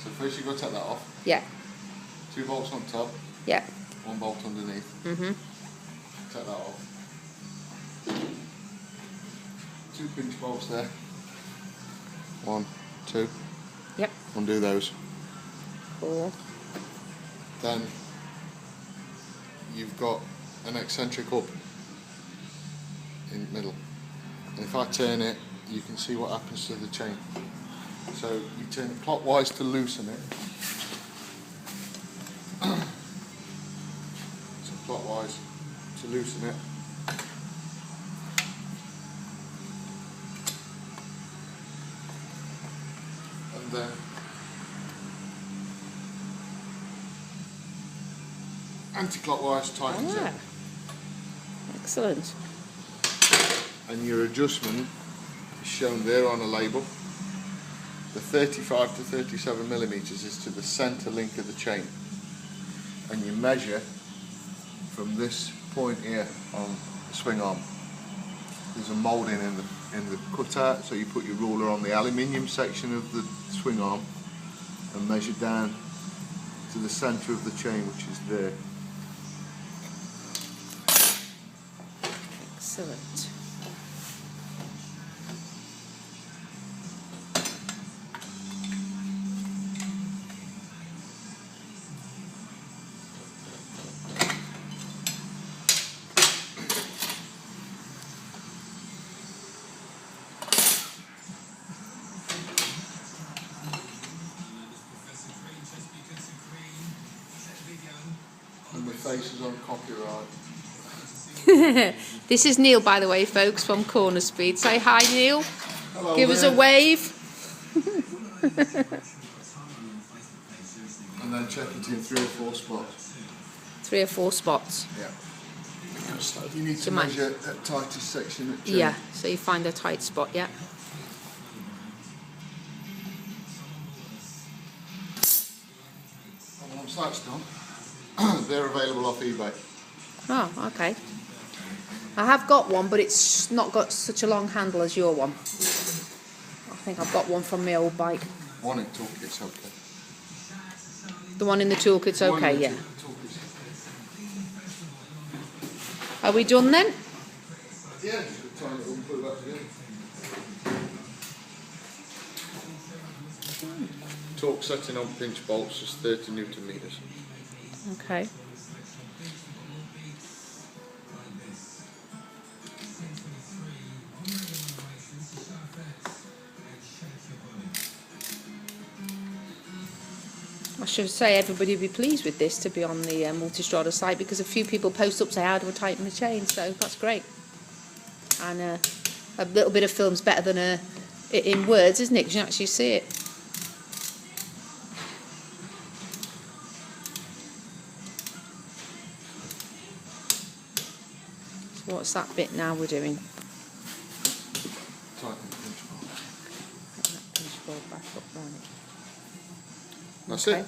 So first you've got to take that off. Yeah. 2 bolts on top. Yeah. 1 bolt underneath. Mhm. Take that off. 2 pinch bolts there. 1, 2. Yep. Undo those. Cool. Then you've got an eccentric up in the middle. And if I turn it, you can see what happens to the chain. So you turn it clockwise to loosen it. So clockwise to loosen it. And then anti-clockwise tightens it. Excellent. And your adjustment is shown there on a label. The 35 to 37 millimeters is to the center link of the chain, and you measure from this point here on the swing arm. There's a moulding in the cutout, so you put your ruler on the aluminium section of the swing arm and measure down to the center of the chain, which is there. Excellent. And my face is on copyright. This is Neil, by the way, folks, from Corner Speed. Say hi, Neil. Hello, give there. us a wave. And then check it in 3 or 4 spots. 3 or 4 spots. Yeah. So you need to Do you mind? measure that tightest section of the chain. Yeah, so you find a tight spot, yeah. And once that's done, they're available off eBay. Oh, okay. I have got one, but it's not got such a long handle as your one. I think I've got one from my old bike. One in toolkit's okay. The one in the toolkit's One in okay, the yeah. toolkit's Are we done then? Yeah, just tighten it up and put it back together. Torque setting on pinch bolts is 30 Newton meters. Okay. I should say everybody would be pleased with this to be on the multistrada site, because a few people post up say how do I tighten the chain, so that's great. And a little bit of film's better than it in words, isn't it? Because you can actually see it. So what's that bit now we're doing? Tighten the pinch bolt. Put that pinch bolt back up, right. That's Okay. it.